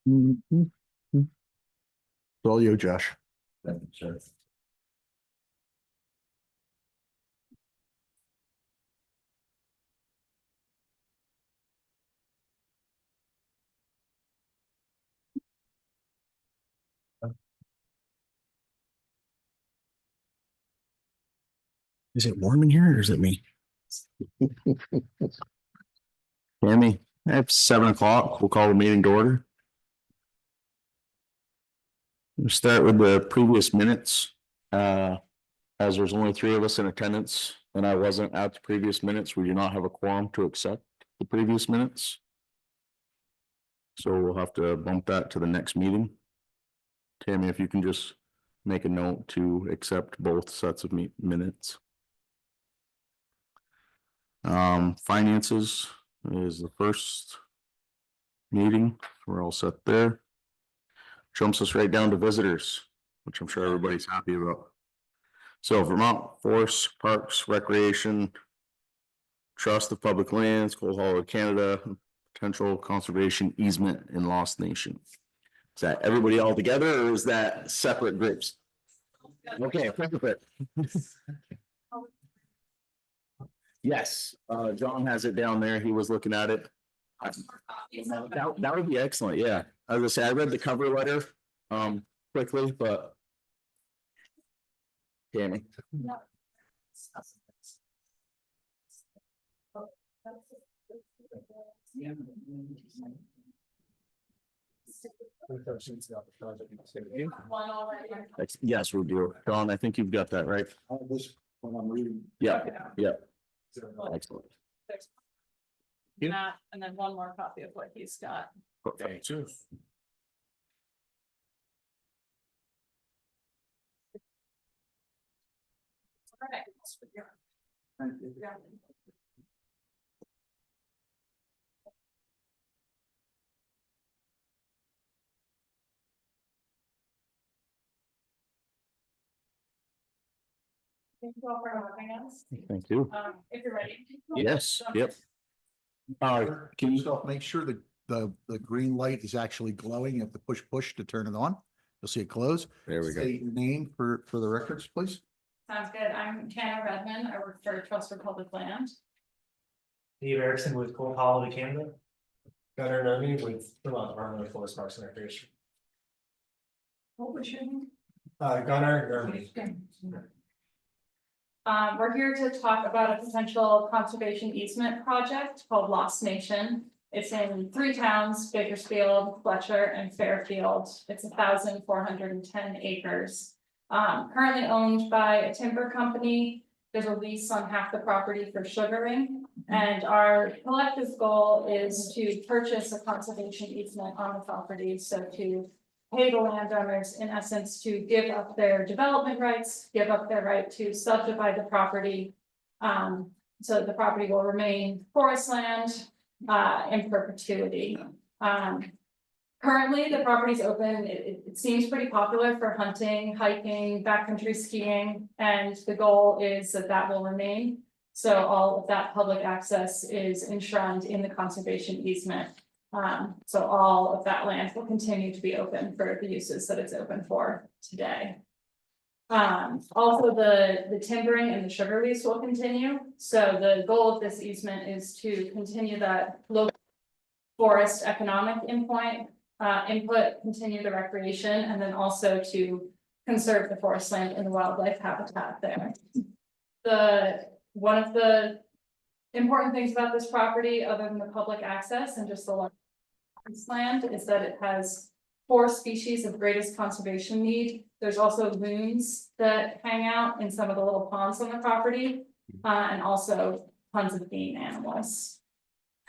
Mhm. It's all you, Josh. Sure. Is it warm in here or is it me? Tammy, it's 7 o'clock. We'll call the meeting to order. We'll start with the previous minutes. As there's only 3 of us in attendance and I wasn't at the previous minutes, we do not have a quorum to accept the previous minutes. So we'll have to bump that to the next meeting. Tammy, if you can just make a note to accept both sets of minutes. Finances is the first meeting. We're all set there. Jumps us right down to visitors, which I'm sure everybody's happy about. So Vermont Forest Parks Recreation Trust of Public Lands, Coal Hollow, Canada, potential conservation easement in Lost Nation. Is that everybody all together or is that separate groups? Okay, perfect. Yes, John has it down there. He was looking at it. That would be excellent, yeah. I was gonna say, I read the cover letter, quickly, but. Tammy. Yes, we do. Don, I think you've got that right. When I'm reading. Yeah, yeah. Excellent. Matt, and then one more copy of what he's got. Okay. Thank you all for having us. Thank you. If you're ready. Yes, yep. Can you make sure that the green light is actually glowing? You have to push to turn it on. You'll see it close. There we go. Say your name for the records, please. Sounds good. I'm Tanner Redmond. I work for Trust for Public Land. Steve Erickson with Coal Hollow, Canada. Gunnar Nermy with Vermont Department of Forest Parks and Recreation. What was your name? Gunnar Nermy. We're here to talk about a potential conservation easement project called Lost Nation. It's in 3 towns, Bakersfield, Fletcher, and Fairfield. It's 1,410 acres. Currently owned by a timber company. There's a lease on half the property for sugaring. And our collective goal is to purchase a conservation easement on the property. So to pay the landowners, in essence, to give up their development rights, give up their right to subdivide the property. So the property will remain forest land in perpetuity. Currently, the property is open. It seems pretty popular for hunting, hiking, backcountry skiing, and the goal is that that will remain. So all of that public access is enshrined in the conservation easement. So all of that land will continue to be open for the uses that it's open for today. Also the timbering and the sugar lease will continue. So the goal of this easement is to continue that local forest economic input, continue the recreation, and then also to conserve the forest land and the wildlife habitat there. One of the important things about this property, other than the public access and just the land, is that it has 4 species of greatest conservation need. There's also loons that hang out in some of the little ponds on the property, and also tons of game animals.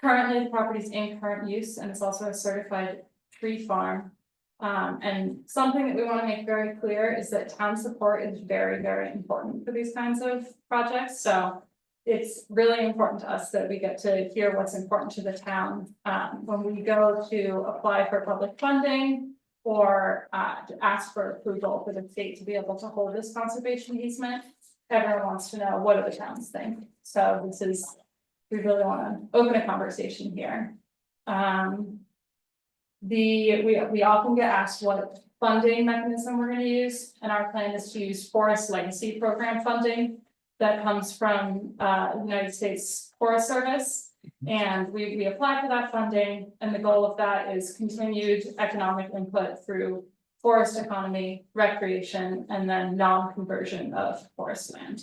Currently, the property is in current use, and it's also a certified tree farm. And something that we want to make very clear is that town support is very, very important for these kinds of projects. So it's really important to us that we get to hear what's important to the town. When we go to apply for public funding or to ask for approval for the state to be able to hold this conservation easement, everyone wants to know, what do the towns think? So we really want to open a conversation here. We often get asked what funding mechanism we're gonna use, and our plan is to use Forest Legacy Program funding. That comes from United States Forest Service, and we apply for that funding, and the goal of that is continued economic input through forest economy, recreation, and then non-conversion of forest land.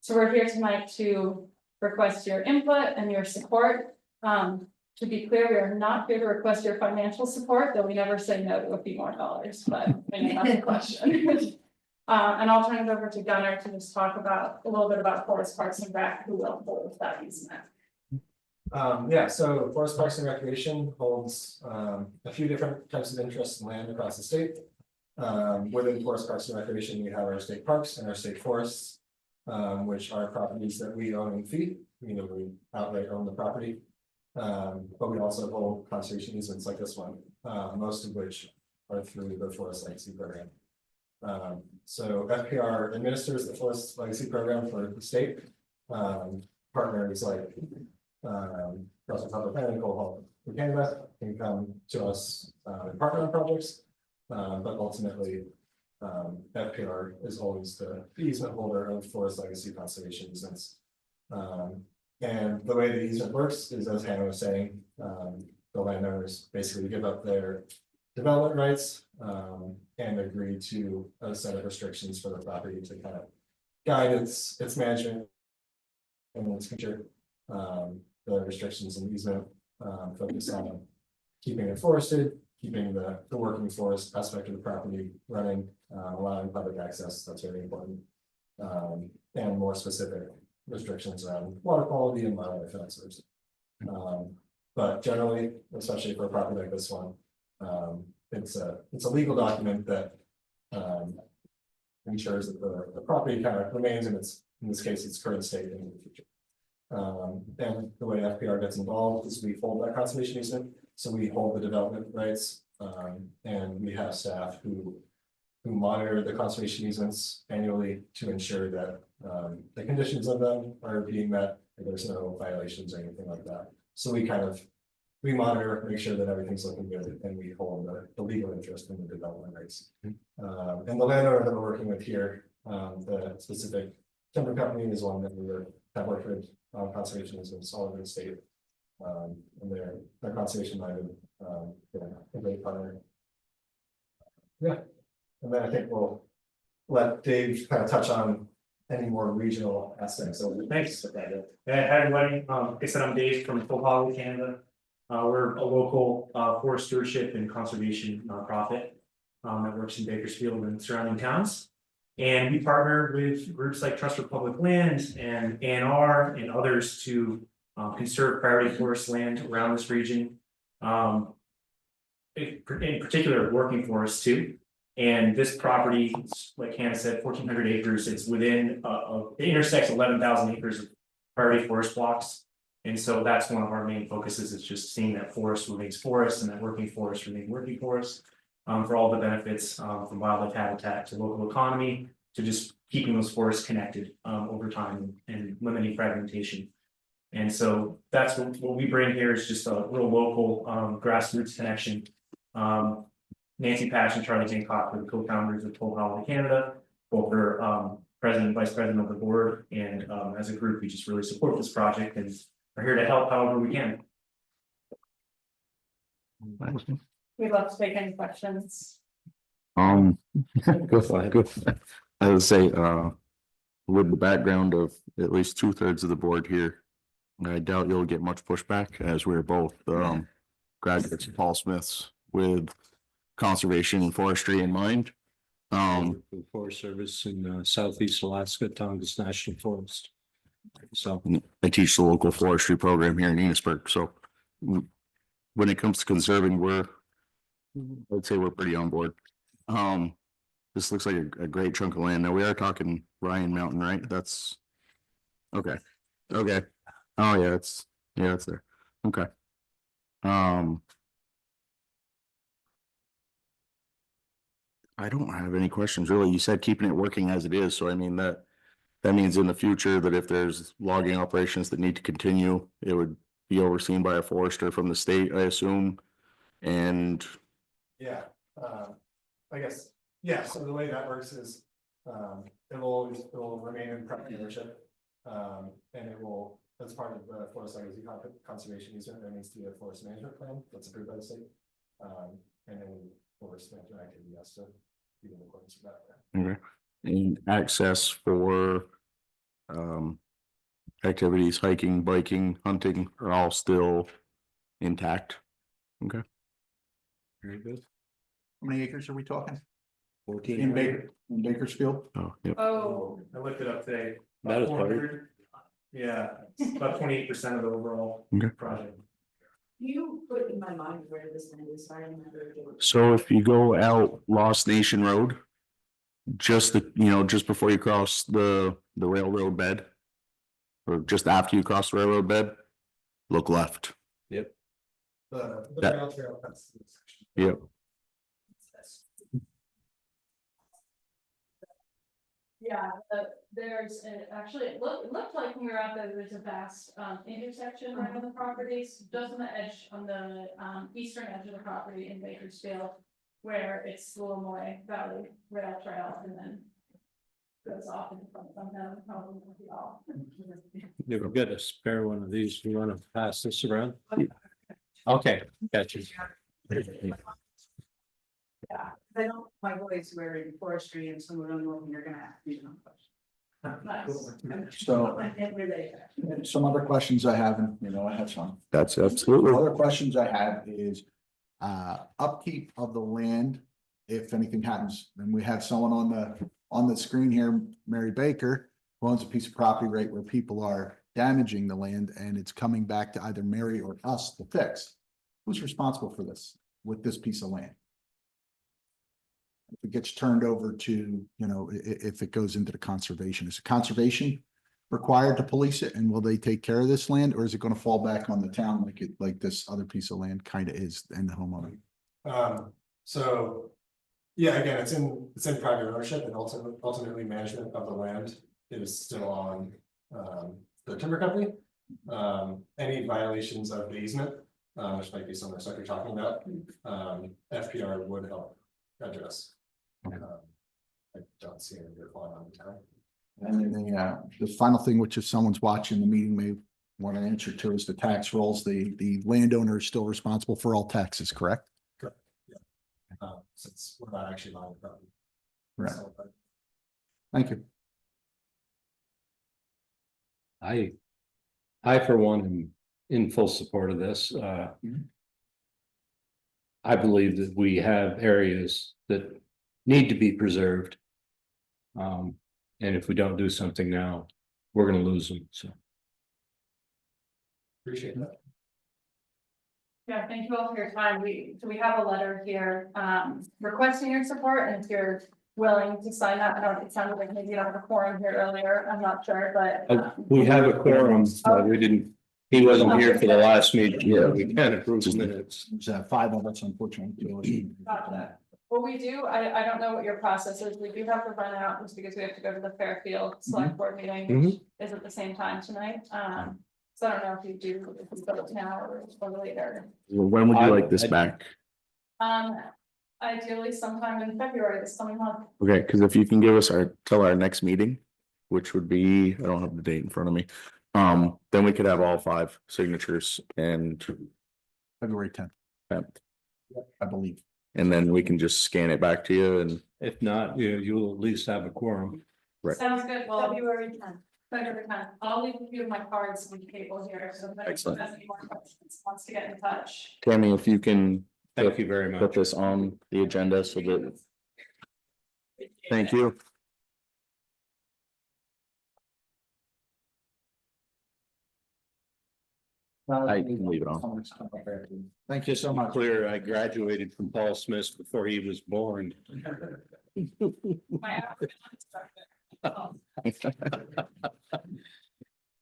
So we're here tonight to request your input and your support. To be clear, we are not here to request your financial support, though we never say no to a few more dollars, but I know that's a question. And I'll turn it over to Gunnar to just talk about a little bit about Forest Parks and Rec, who will hold that easement. Yeah, so Forest Parks and Recreation holds a few different types of interests in land across the state. Within Forest Parks and Recreation, we have our state parks and our state forests, which are properties that we own in fee. We outright own the property. But we also hold conservation easements like this one, most of which are through the Forest Legacy Program. So FPR administers the Forest Legacy Program for the state. Partners like Russell Public Planning, Coal for Canada can come to us and partner on projects. But ultimately, FPR is always the easement holder of Forest Legacy conservation easements. And the way the easement works is, as Hannah was saying, the landowners basically give up their development rights and agree to a set of restrictions for the property to kind of guide its management and its future. The restrictions in the easement focus on keeping it forested, keeping the working forest aspect of the property running, allowing public access. That's very important, and more specific restrictions around water quality and wildlife factors. But generally, especially for a property like this one, it's a legal document that ensures that the property kind of remains in this case, its current state in the future. And the way FPR gets involved is we hold that conservation easement, so we hold the development rights, and we have staff who monitor the conservation easements annually to ensure that the conditions of them are being met, and there's no violations or anything like that. So we monitor, make sure that everything's looking good, and we hold the legal interest in the development rights. And the landowner that we're working with here, the specific timber company is one that have worked with conservation easements all over the state. And they're conservation minded, a great partner. Yeah, and then I think we'll let Dave kind of touch on any more regional aspects of it. Thanks. Hi, everybody. Like I said, I'm Dave from Coal, Canada. We're a local forest stewardship and conservation nonprofit that works in Bakersfield and surrounding towns. And we partner with groups like Trust for Public Land and ANR and others to conserve priority forest land around this region. In particular, working forests too. And this property, like Hannah said, 1,400 acres. It's within it intersects 11,000 acres of priority forest blocks. And so that's one of our main focuses, is just seeing that forest remains forest and that working forest remain working forest, for all the benefits from wildlife habitat to local economy to just keeping those forests connected over time and limiting fragmentation. And so that's what we bring here, is just a real local grassroots connection. Nancy Patch and Charlie Hancock are the co-founders of Coal Holiday Canada. Both are president and vice president of the board, and as a group, we just really support this project and are here to help however we can. We'd love to take any questions. Go for it. I would say, with the background of at least 2/3 of the board here, I doubt you'll get much pushback, as we're both graduates of Paul Smith's with conservation and forestry in mind. Forest Service in Southeast Alaska, Tongass National Forest. So I teach the local forestry program here in Enosburg, so when it comes to conserving, I'd say we're pretty on board. This looks like a great chunk of land. Now, we are talking Ryan Mountain, right? That's okay. Okay. Oh yeah, it's there. Okay. I don't have any questions really. You said keeping it working as it is, so I mean that means in the future that if there's logging operations that need to continue, it would be overseen by a forester from the state, I assume. And Yeah, I guess, yeah, so the way that works is, it will remain in private ownership. And it will, as part of the forest legacy conservation easement, there needs to be a forest management plan that's approved by the state. And then forest management activity has to be in accordance with that. okay, and access for activities, hiking, biking, hunting are all still intact. Okay, Very good. How many acres are we talking? 14. In Bakersfield? oh, yep, Oh, I looked it up today. That is About 400. Yeah, it's about 28% of the overall Okay. project. You put in my mind where this land is, I remember. so if you go out Lost Nation Road. Just just before you cross the railroad bed. Or just after you cross the railroad bed, look left. Yep. The That- rail trail, that's the section. Yep. yeah, there's, actually, it looked like when we were out there's a vast, intersection right on the properties, just on the edge, on the, eastern edge of the property in Bakersfield. Where it's the Lemoy Valley Rail Trail and then goes off in front of them, probably with you all. Never get a spare one of these. You want to pass this around? Okay, gotcha. Yeah, I know my boys were in forestry and some of them know you're gonna have to do them. Nice. So I can't relate that. some other questions I have, and I have some. That's absolutely. Other questions I have is upkeep of the land. If anything happens, and we have someone on the screen here, Mary Baker, who owns a piece of property right where people are damaging the land and it's coming back to either Mary or us to fix. Who's responsible for this with this piece of land? If it gets turned over to, if it goes into the conservation, is the conservation required to police it, and will they take care of this land, or is it gonna fall back on the town like this other piece of land kind of is, and the homeowner? So, yeah, again, it's in private ownership, and ultimately management of the land is still on, the timber company. Any violations of the easement, which might be some of the stuff you're talking about, FPR would help address. I don't see any good falling on the town. And then the final thing, which if someone's watching the meeting may want an answer to, is the tax rolls. The landowner is still responsible for all taxes, correct? Since we're not actually buying the property. Right. So, but Thank you. I for one am in full support of this. I believe that we have areas that need to be preserved. And if we don't do something now, we're gonna lose them, so. Appreciate that. Yeah, thank you all for your time. We have a letter here, requesting your support, and if you're willing to sign that, it sounded like maybe you don't have a quorum here earlier, I'm not sure, but. We have a quorum, but we didn't, he wasn't here for the last meeting. Yeah, we can't approve minutes. There's 5 of us, unfortunately. Gotcha. Well, we do, I don't know what your process is, we do have to run out just because we have to go to the Fairfield Select Board meeting, which is at the same time tonight. So I don't know if you do, if you go now or later. Well, when would you like this back? Ideally sometime in February this coming month. Okay, because if you can give us till our next meeting, which would be, I don't have the date in front of me. Then we could have all 5 signatures and February 10th, I believe. and then we can just scan it back to you and. If not, you'll at least have a quorum. Right. Sounds good, well, February 10th. February 10th, I'll leave a few of my cards and cable here, so if anyone Excellent. has any more questions, wants to get in touch. Tammy, if you can. Thank you very Put much. this on the agenda so that. Thank you. I can leave it on. Thank you so much. Clear, I graduated from Paul Smith before he was born. My African instructor.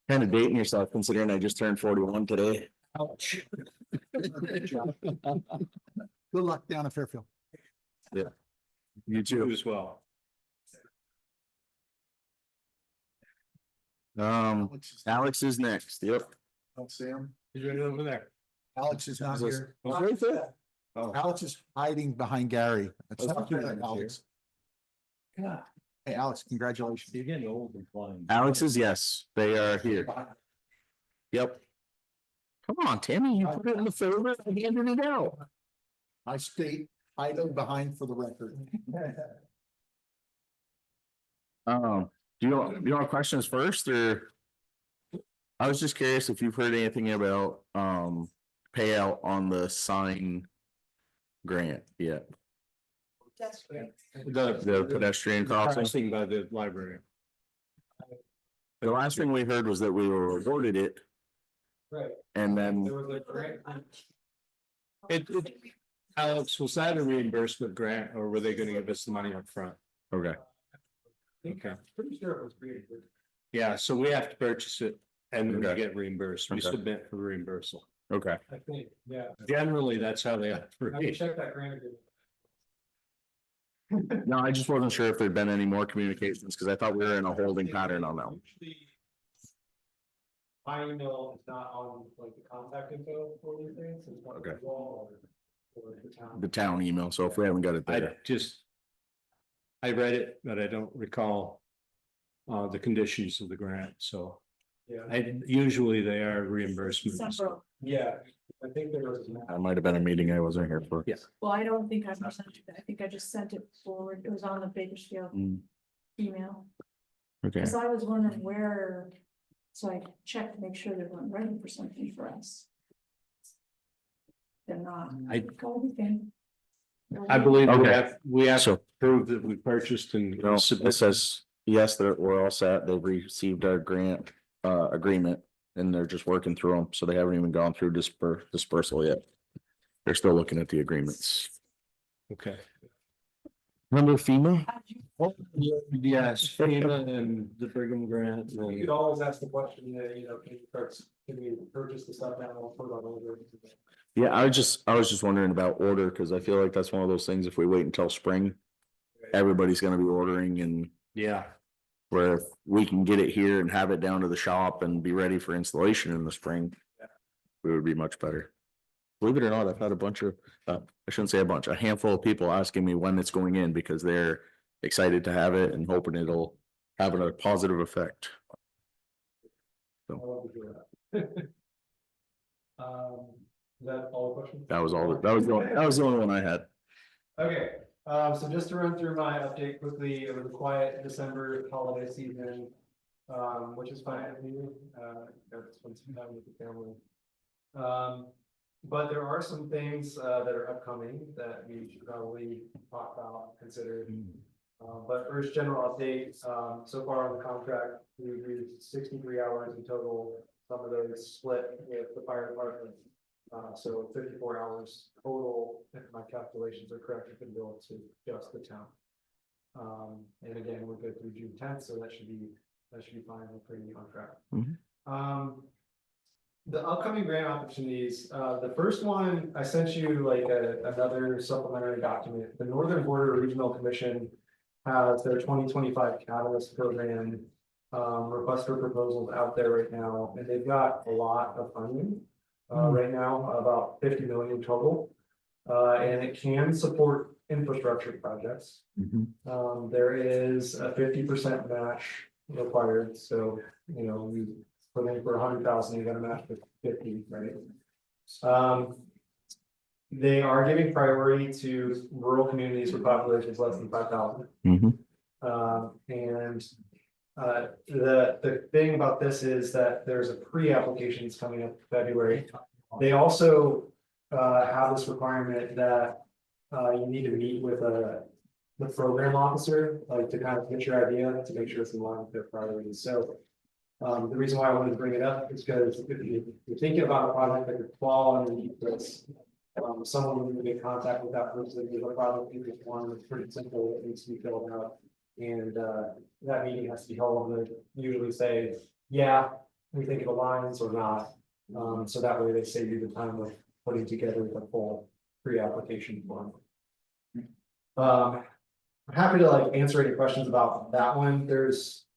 Kind of dating yourself considering I just turned 41 today. Ouch. Good luck down at Fairfield. You You too. as well. Alex is next. Yep. Don't see him. He's right over there. Alex is not Is this- here. Oh, right there. Alex is hiding behind Gary. That's not fair, Alex. God, Hey, Alex, congratulations. you're getting old and blind. Alex is yes, they are here. Yep. Come on, Tammy, you put it in the folder, I handed it out. I state hiding behind for the record. Do you want questions first or? I was just curious if you've heard anything about, payout on the sign grant yet, That's great. the pedestrian crossing. Crossing by the library. The last thing we heard was that we were awarded it Right, and then, there was a grant. Alex, was that a reimbursement grant or were they gonna give us the money up front? okay, Okay. Pretty sure it was created. Yeah, so we have to purchase it and then we Okay. get reimbursed. We Okay. submit for reimbursal. okay. I think, yeah. Generally, that's how they I can operate. check that grant. agreement. No, I just wasn't sure if there'd been any more communications, because I thought we were in a holding pattern on that. Usually, my email is not on like the contact info for these things, it's not Okay. the wall or the town. The town email, so if we haven't got it I there, just. I read it, but I don't recall. The conditions of the grant, so Yeah, usually they are reimbursements. December. yeah, I think there was. that might have been a meeting I wasn't here for. Yeah. Well, I don't think I presented it. I think I just sent it forward. It was on the Bakersfield Mm, email. okay, Cause I was wondering where, so I checked to make sure they weren't writing for something for us. They're not. I- Go again. I believe Okay. we have to so, prove that we purchased and no, it submit. says, yes, that we're all set, they've received our grant, agreement. And they're just working through them, so they haven't even gone through dispersal yet. They're still looking at the agreements. Okay. Remember FEMA? Yes, FEMA and the Brigham grant. You and- could always ask the question, you know, can we purchase the stuff now, we'll put it on order. Yeah, I was just wondering about order, because I feel like that's one of those things, if we wait until spring, everybody's gonna be ordering, and Yeah, where if we can get it here and have it down to the shop and be ready for installation in the spring, it would be much better. Believe it or not, I've had a bunch of, I shouldn't say a bunch, a handful of people asking me when it's going in, because they're excited to have it and hoping it'll have a positive effect. I love to do that. Is that all the questions? That was the only one I had. Okay, so just to run through my update quickly, it was a quiet December holiday season. Which is fine with me, got to spend some time with the family. But there are some things that are upcoming that we should probably talk about, consider. But first, general update, so far on the contract, we've used 63 hours in total, some of those split with the fire department. So 54 hours total, if my calculations are correct, have been billed to just the town. And again, we're good through June 10th, so that should be fine, we're pretty on track. Mhm. The upcoming grant opportunities, the first one, I sent you like another supplementary document. The Northern Border Regional Commission has their 2025 Catalyst Program request for proposals out there right now, and they've got a lot of funding. Right now, about 50 million total. And it can support infrastructure projects. There is a 50% match required, so, you know, we put in for 100,000, you gotta match with 50, right? They are giving priority to rural communities with populations less than 5,000. And the thing about this is that there's a pre-application that's coming up in February. They also have this requirement that you need to meet with the program officer, like to kind of get your idea, to make sure it's in line with their priorities. So the reason why I wanted to bring it up is because if you're thinking about a project that could fall underneath this, someone will make contact with that person. There's a project you could one that's pretty simple, it needs to be filled out. And that meeting has to be held, and they usually say, yeah, we think it aligns or not. So that way they save you the time of putting together the full pre-application form. I'm happy to like answer any questions about that one. There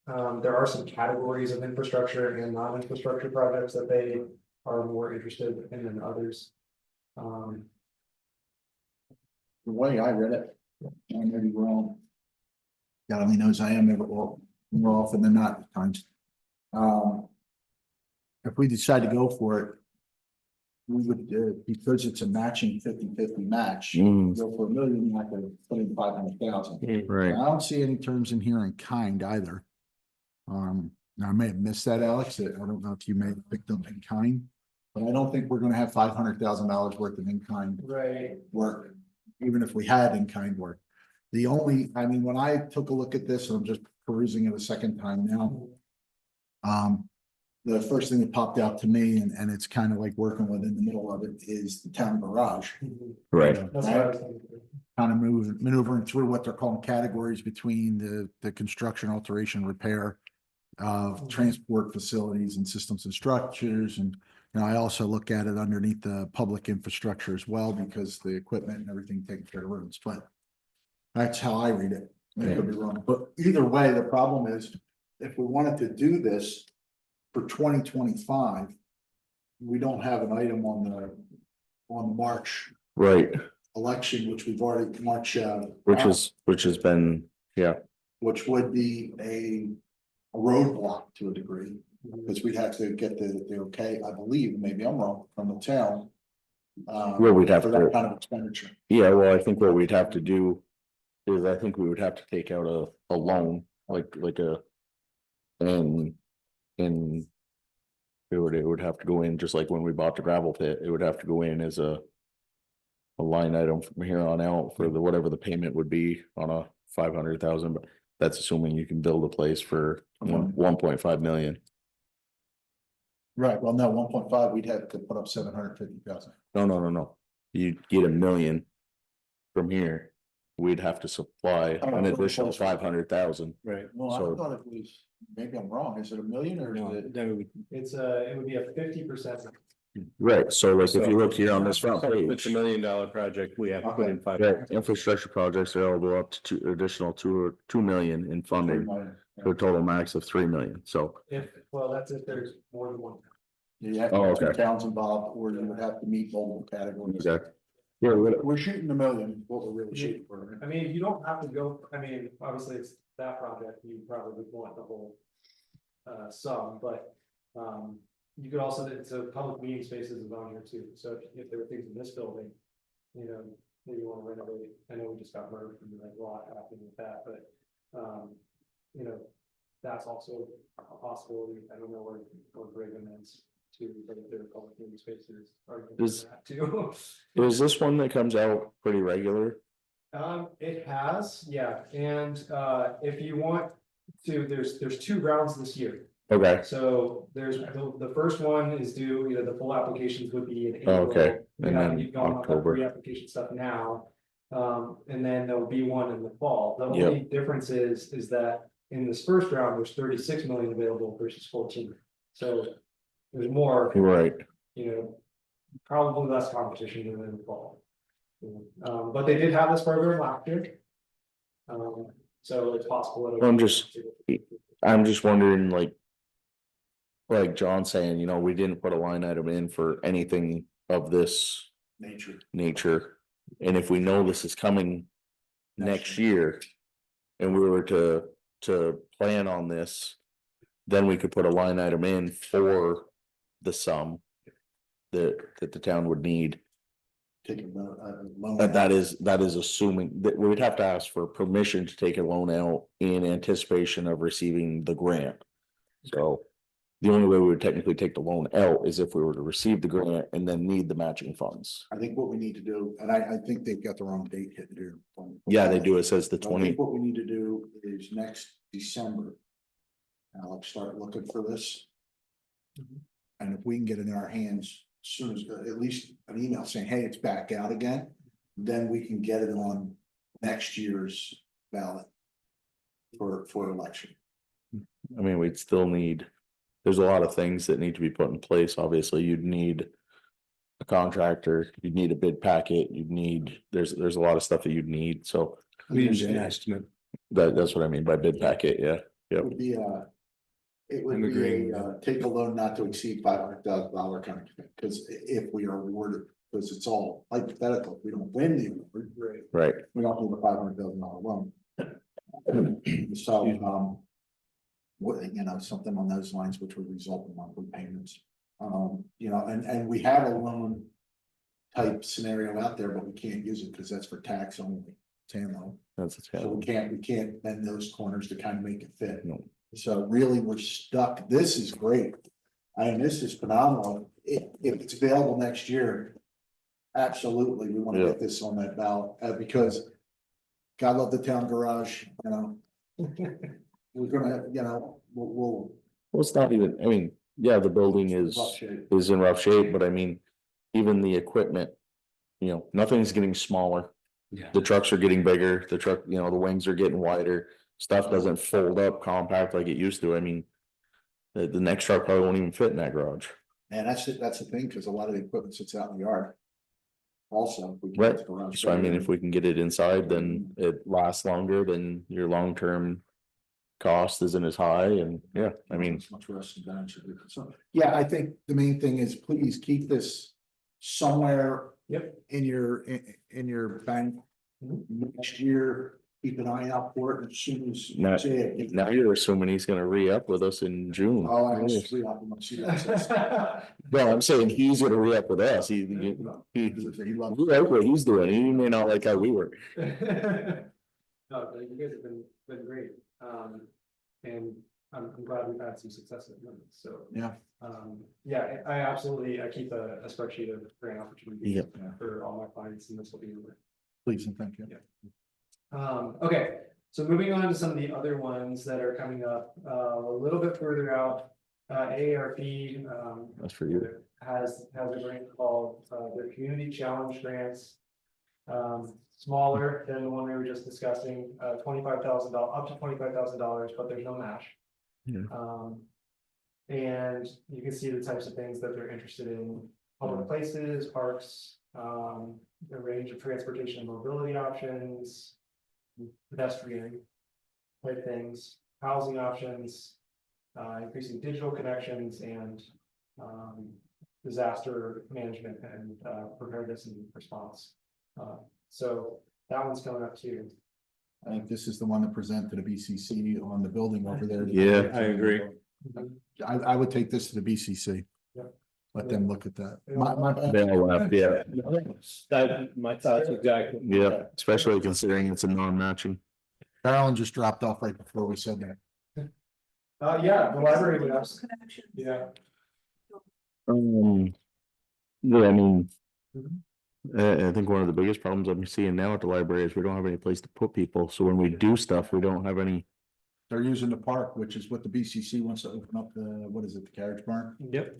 are some categories of infrastructure and non-infrastructure projects that they are more interested in than others. The way I read it, I may be wrong. God only knows I am more often than not at times. If we decide to go for it, we would, because it's a matching 50-50 match, Mm. go for $1 million, you have to put in 500,000. Right. I don't see any terms in here in kind either. Now I may have missed that, Alex. I don't know if you may have picked up in kind, but I don't think we're gonna have $500,000 worth of in-kind Right. work, even if we had in-kind work. The only, I mean, when I took a look at this, and I'm just perusing it a second time now. The first thing that popped out to me, and it's kind of like working within the middle of it, is the town garage. Right. That's what I was thinking. Kind of maneuvering through what they're calling categories between the construction, alteration, repair. Of transport facilities and systems and structures, and I also look at it underneath the public infrastructure as well, because the equipment and everything taken care of roads, but. That's how I read it. I could be wrong, but either way, the problem is, if we wanted to do this for 2025. We don't have an item on the March Right, election, which we've already, March. which has been, yeah, Which would be a roadblock to a degree, because we'd have to get the okay, I believe, maybe I'm wrong, from the town. Well, we'd have for to- that kind of expenditure. yeah, well, I think what we'd have to do. Is I think we would have to take out a loan, like a. And. It would have to go in, just like when we bought the gravel pit, it would have to go in as a. A line item from here on out for whatever the payment would be on a 500,000, but that's assuming you can build a place for 1.5 million. Right, well, no, 1.5, we'd have to put up 750,000. No. You'd get 1 million. From here, we'd have to supply an additional 500,000. Right. Well, I So- thought it was, maybe I'm wrong, is it 1 million or is it? It would be a 50%. Right, so like if you look here on this front It's page. $1 million project, we have to put in five. Right, infrastructure projects are eligible up to additional 2 million in funding, for a total max of 3 million, so. That's if there's more than one. You have Oh, to have two okay. towns involved, or you would have to meet multiple categories. Exactly. Yeah, We're shooting 1 million, what we're really shooting for. I mean, you don't have to go, I mean, obviously it's that project, you probably want the whole. Sum, but, you could also, it's a public meeting spaces is on here too, so if there were things in this building. Maybe you wanna renovate, I know we just got murdered from the lot happening with that, but, that's also a possibility, I don't know where Graven is too, but if there are public meeting spaces. Are Is- that too. Is this one that comes out pretty regular? It has, yeah, and, if you want to, there's 2 rounds this year. Okay, So there's, the first one is due, the full applications would be in April. Oh, okay. And then You've gone off that October. pre-application stuff now. And then there'll be one in the fall. The Yep. only difference is that in this first round, there's 36 million available versus 14. So there's more, you're right, probably less competition than in the fall. But they did have this program last year. So it's possible. I'm just wondering, like John saying, we didn't put a line item in for anything of this nature. And if we know this is coming next year. And we were to plan on this. Then we could put a line item in for the sum. That the town would need. Taking a loan. But that is assuming that we would have to ask for permission to take a loan out in anticipation of receiving the grant. So the only way we would technically take the loan out is if we were to receive the grant and then need the matching funds. I think what we need to do, and I think they've got the wrong date hit here. Yeah, they do. It says the I 20. think what we need to do is next December. Alex, start looking for this. And if we can get it in our hands soon as, at least an email saying, hey, it's back out again, then we can get it on next year's ballot. For election. I mean, we'd still need, there's a lot of things that need to be put in place. Obviously, you'd need a contractor, you'd need a bid packet, there's a lot of stuff that you'd need. So We need an estimate. that's what I mean by bid packet. Yeah. It would be It would I'm be agreeing a, with take a loan not to exceed $500,000 kind of thing, because if we are awarded, because it's all hypothetical, if we don't win the award, Right. Right, we don't need a $500,000 loan. So, what, you know, something on those lines, which would result in monthly payments. You know, and we have a loan type scenario out there, but we can't use it because that's for tax only. TAM loan. that's it. So we can't bend those corners to kind of make it fit. No. So really, we're stuck. This is great. I mean, this is phenomenal. If it's available next year, absolutely, we want to get this on that ballot, because God love the town garage, you know. We're gonna, you know, we'll. Well, it's not even, I mean, yeah, the building is in rough shape, but I mean, even the equipment. You know, nothing's getting smaller. Yeah. The trucks are getting bigger, the truck, you know, the wings are getting wider, stuff doesn't fold up compact like it used to, I mean. The next truck probably won't even fit in that garage. And that's the thing, because a lot of the equipment sits out in the yard. Also. we can Right, get the garage so I mean, bigger. if we can get it inside, then it lasts longer, then your long-term. Cost isn't as high and, yeah, I mean, It's much less than that should be. So, yeah, I think the main thing is please keep this somewhere. Yep. In your bank. Next year, keep an eye out for it as soon as. Now- see it. now you're assuming he's gonna re-up with us in June. Oh, I was asleep. I'm gonna see that. Well, I'm saying he's gonna re-up with us, he He loves. we like what he's doing, he may not like how we work. No, you guys have been great, and I'm glad we've had some success with them, so. Yeah. Yeah, I absolutely, I keep a spreadsheet of grant opportunities. Yep. For all my clients, and this will be. Please and thank you. Okay, so moving on to some of the other ones that are coming up, a little bit further out. AARP, That's for you. has a grant called, their Community Challenge Grants. Smaller than the one we were just discussing, $25,000, up to $25,000, but there's no match. Yeah. And you can see the types of things that they're interested in, public places, parks, a range of transportation and mobility options, pedestrian type things, housing options, increasing digital connections and disaster management and preparedness and response. So that one's coming up too. I think this is the one to present to the BCC on the building over there. Yeah, I agree. I would take this to the BCC. Yep. Let them look at that. They all left, yeah, That, my thoughts exactly. yeah, especially considering it's a non-matching. Carolyn just dropped off right before we said that. Yeah, the library would have, Connection. yeah. Yeah, I mean. Mhm. I think one of the biggest problems I'm seeing now at the library is we don't have any place to put people, so when we do stuff, we don't have any. They're using the park, which is what the BCC wants to open up the, what is it, the carriage barn Yep.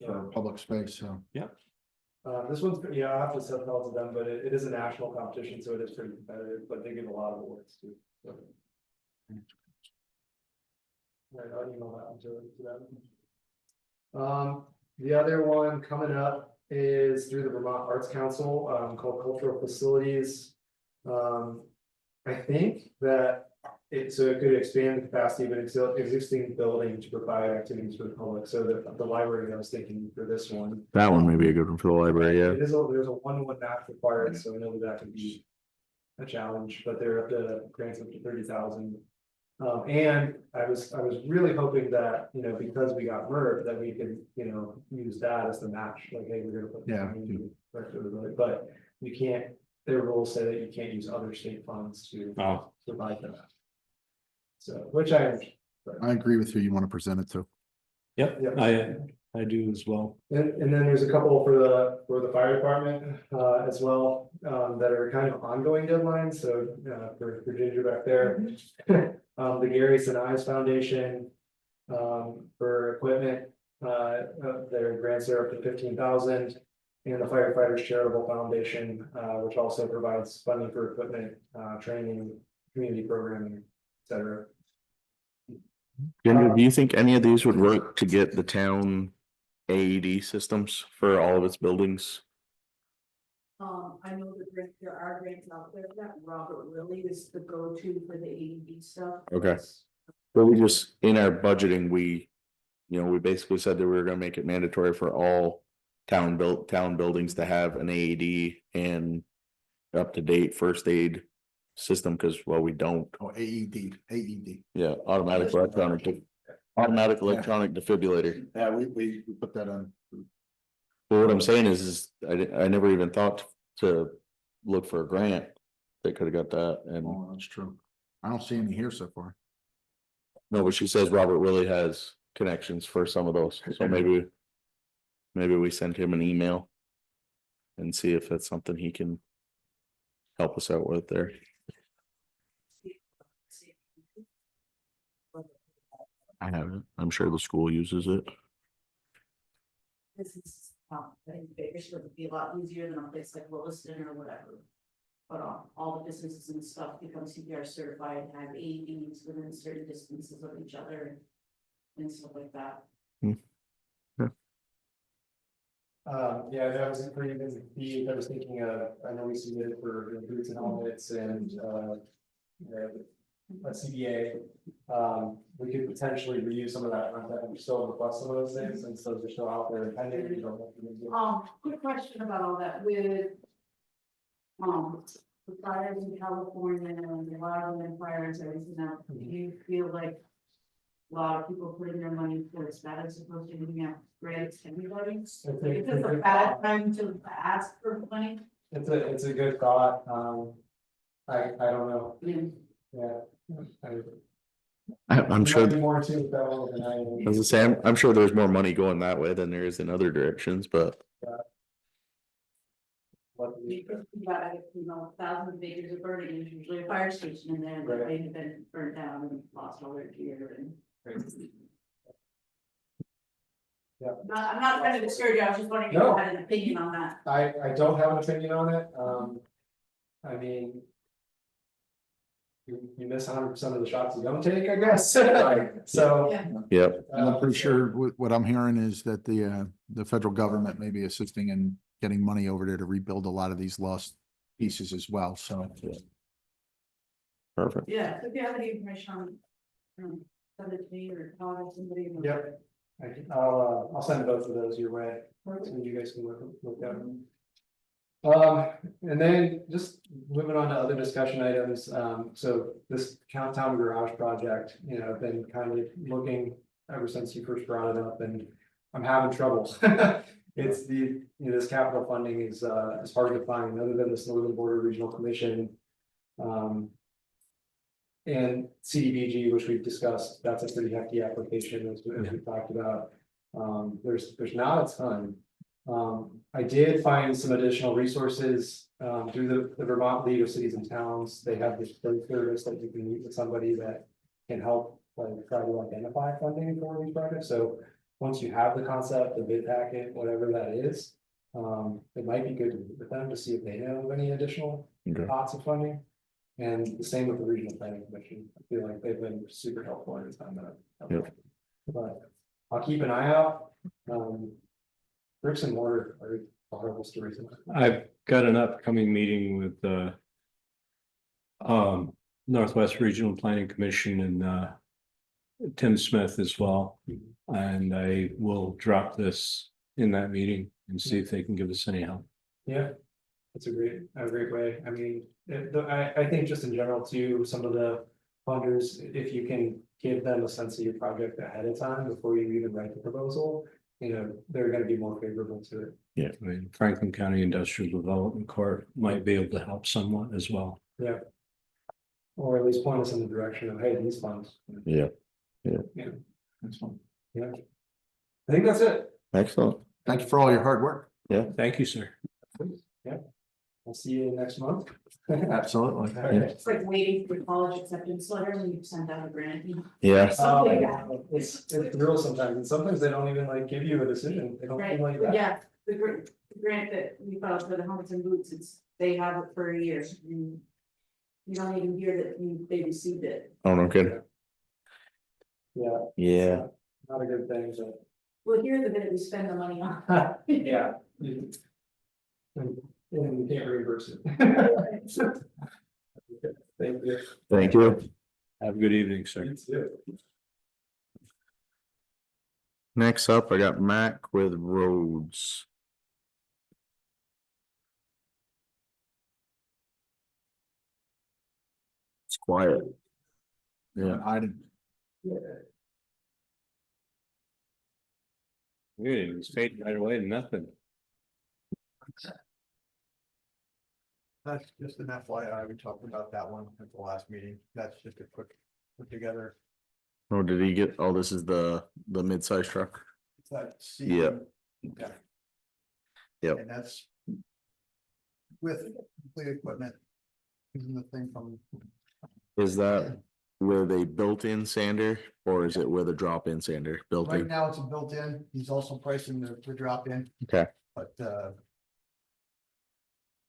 for public space, so. This one's, yeah, I have to send it all to them, but it is a national competition, so it is pretty competitive, but they give a lot of awards too, so. Right, I'll email that one to them. The other one coming up is through the Vermont Arts Council, called Cultural Facilities. I think that so it could expand the capacity of an existing building to provide activities for the public, so that the library, I was thinking for this one. That one may be a good one for the library, yeah. There's a 1-to-1 match required, so I know that could be a challenge, but they're up to grants up to 30,000. And I was really hoping that, you know, because we got MERV, that we could, you know, use that as the match, like, hey, we're gonna put. Yeah. But you can't, their rules say that you can't use other state funds to Oh. provide that. So, which I. I agree with you. You want to present it to. Yep, Yep. I do as well. And then there's a couple for the fire department, as well, that are kind of ongoing deadlines, so, for Ginger back there. The Gary Sinise Foundation, for equipment, their grants are up to 15,000. And the Firefighters Charitable Foundation, which also provides funding for equipment, training, community programming, et cetera. Ginger, do you think any of these would work to get the town AED systems for all of its buildings? I know there are grants out there that Robert Lilly is the go-to for the AED stuff. Okay. But we just, in our budgeting, we, we basically said that we were gonna make it mandatory for all town buildings to have an AED and up to date first aid system, cause we don't, Oh, AED. yeah, automatic electronic defibrillator. Yeah, we put that on. But what I'm saying is I never even thought to look for a grant. They could have got that and, Oh, that's true. I don't see any here so far. no, but she says Robert Willie has connections for some of those, so maybe. Maybe we send him an email. And see if that's something he can. Help us out with there. I haven't, I'm sure the school uses it. This is, I think Bakersfield would be a lot easier than a place like Williston or whatever. But all the businesses and stuff become CPR certified and have AEDs within certain distances of each other. And stuff like that. Yeah, that was pretty busy. I was thinking, I know we submitted for boots and helmets and, a CBA. We could potentially reuse some of that content, we still request some of those things, and so they're still out there and pending. You don't have to do- Quick question about all that with. The fires in California and the wildland fires and everything else, do you feel like? A lot of people putting their money towards that as opposed to giving out grants to everybody? Is this a bad time to ask for money? It's a good thought, I don't know, yeah. I'm sure, Might be more too, that one than I. as I say, I'm sure there's more money going that way than there is in other directions, but. What do you- You got, thousands of acres of burning, there's usually a fire station in there, but they have been burnt down and lost all their gear and. Yeah. I'm not trying to discourage you, I was just wondering if you No. had an opinion on that. I don't have an opinion on it, I mean. You miss 100% of the shots you don't take, I guess, so. Yeah. Yep, And I'm pretty sure what I'm hearing is that the federal government may be assisting in getting money over there to rebuild a lot of these lost pieces as well, so. perfect. Yeah, if you have any information on, send it to me or call somebody. Yep. I'll send both of those your way, so you guys can look at them. And then just moving on to other discussion items, so this town garage project, I've been kind of looking ever since you first brought it up, and I'm having trouble. It's this capital funding is hard to find, other than this Northern Border Regional Commission. And CDBG, which we've discussed, that's a pretty hefty application, as we talked about. There's not a ton. I did find some additional resources through the Vermont League of Cities and Towns. They have this service that you can meet with somebody that can help try to identify funding for these projects. So once you have the concept, the bid packet, whatever that is, it might be good to meet with them to see if they know of any additional Okay. pots of funding. And the same with the Regional Planning Commission. I feel like they've been super helpful in the time that I've. Yep. But I'll keep an eye out. Bricks and mortar are horrible stories. I've got an upcoming meeting with Northwest Regional Planning Commission and Tim Smith as well. And I will drop this in that meeting and see if they can give us any help. Yeah, it's a great way. I mean, I think just in general too, some of the funders, if you can give them a sense of your project ahead of time before you even write the proposal, they're gonna be more favorable to it. Yeah, I mean, Franklin County Industrial Development Corp might be able to help somewhat as well. Yeah. Or at least point us in the direction of, hey, these funds. Yeah, That's fine. Yeah. I think that's it. excellent. Thank you for all your hard work. Thank you, sir. Yeah. We'll see you next month. Absolutely. All right. It's like waiting for college acceptance letter when you send out a grant. Yeah, It's real sometimes, and sometimes they don't even give you a decision, they don't Right, even like but that. yeah, the grant that we filed for the helmets and boots, they have it for a year. And you don't even hear that they received it. oh, no kidding. Yeah, Yeah, not a good thing, but. We'll hear the minute we spend the money on. Yeah. And you can't reimburse it. Thank you. thank you. Have a good evening, sir. You too. Next up, I got Mac with roads. It's quiet. Yeah, I didn't, Really, it was fading right away to nothing. That's just an FYI, we talked about that one at the last meeting, that's just a quick put together, oh, did he get, oh, this is the mid-size truck? it's that. Yep. Okay. Yep. And that's. With complete equipment. Using the thing from, Is that with a built-in sander or is it with a drop-in sander built right in? now it's a built-in, he's also pricing the drop in, Okay, but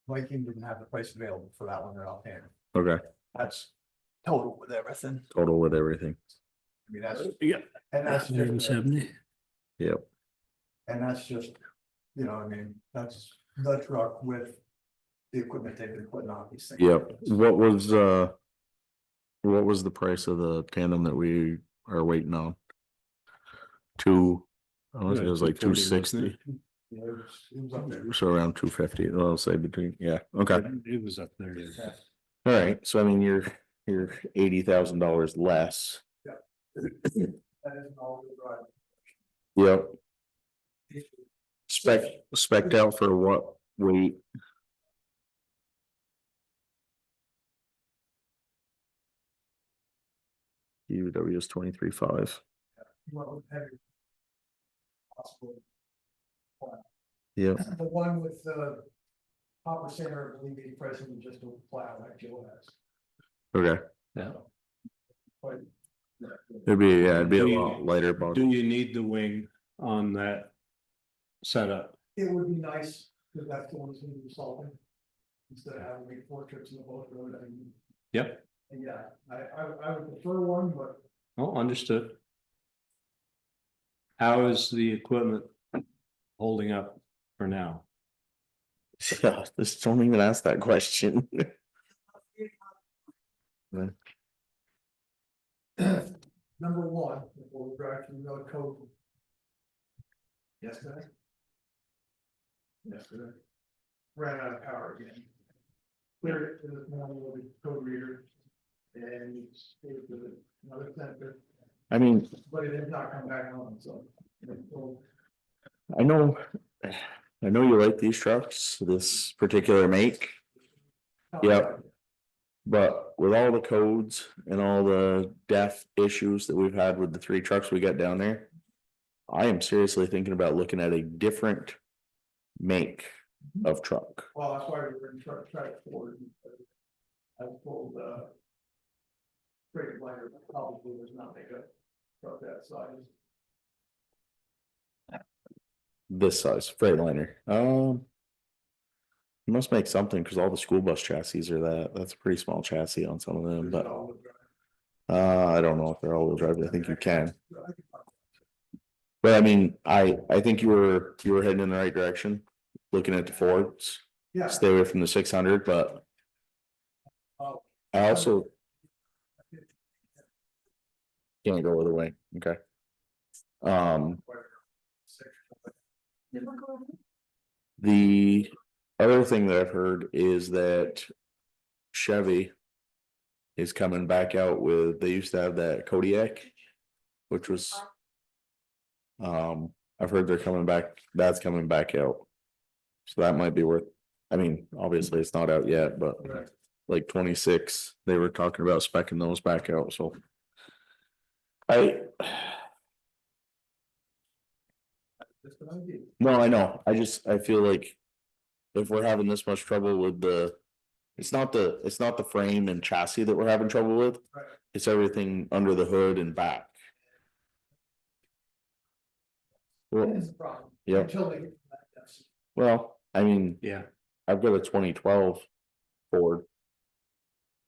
Viking didn't have the price available for that one, they're offhand, okay, that's total with everything, total with everything. I mean, that's. Yeah. And that's just, 170. Yep, and that's just, you know, I mean, that's the truck with. The equipment they've been putting on these things. yep. What was the price of the tandem that we are waiting on? I want to say it was like 240, wasn't 260, Yeah, it was up there. so around 250. I'll say between, yeah, okay. It was up there. Yeah. All right, so I mean, you're $80,000 less. That is all the drive. Yep. Spec'd out for what weight? UW is 23.5. Well, heavy. Possible. Yep, The one with the. Hopper center, I believe he's pressing just a plow like Joe has. okay. Yeah. But. It'd be a lot lighter, but Do you need the wing on that setup? It would be nice, because that's the one that's gonna be solving. Instead of having to make 4 trips in the boat road, I mean, Yep. and yeah, I would prefer one, but. Oh, understood. How is the equipment holding up for now? yeah, just don't even ask that question. Number one, before we drive through the code. Yesterday. Ran out of power again. Cleared it this morning with the code reader. And it's another sensor, I mean, but it has not come back on, so. I know you like these trucks, this particular make, Yep. but with all the codes and all the DEF issues that we've had with the 3 trucks we got down there. I am seriously thinking about looking at a different make of truck. Well, that's why we were try to forward. I was told, Freight liner probably does not make a truck that size. This size Freightliner, you must make something because all the school bus chassis are that's a pretty small chassis on some of them, but I don't know if they're all-wheel drive. I think you can. But I mean, I think you were heading in the right direction, looking at the Fords. Yeah. Stay away from the 600, but Oh. I also can't go either way. Okay. The other thing that I've heard is that Chevy is coming back out with, they used to have that Kodiak, which was. I've heard they're coming back, that's coming back out. So that might be worth, I mean, obviously it's not out yet, but like 26, they were talking about speccing those back out, so. No, I know, I feel like. If we're having this much trouble with it's not the frame and chassis that we're having trouble with. Right. It's everything under the hood and back. Well, That's the problem. Yep. Until they get to that, that's. well, I mean, Yeah. I've got a 2012 Ford.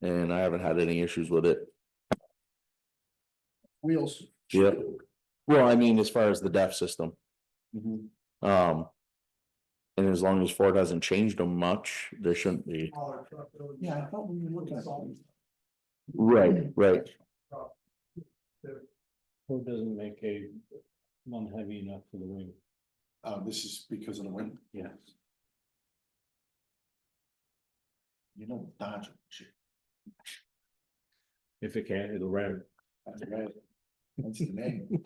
And I haven't had any issues with it. Wheels. Yeah. Well, I mean, as far as the DEF system. And as long as Ford hasn't changed them much, there shouldn't be. Smaller truck, yeah, I thought we were looking at all. Right. Ford doesn't make a One heavy enough for the wing. This is because of the wind. Yes. You know, Dodge. shit, If it can, it'll ram. That's right. That's the name.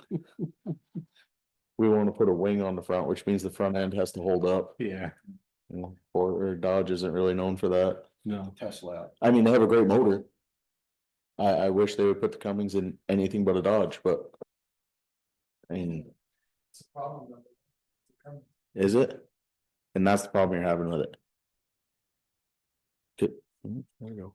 We want to put a wing on the front, which means the front end has to hold up. Yeah, Or Dodge isn't really known for that. no, Tesla. I mean, they have a great motor. I wish they would put the Cummins in anything but a Dodge, but. I mean, It's a problem. is it? And that's the problem you're having with it. Good, there you go.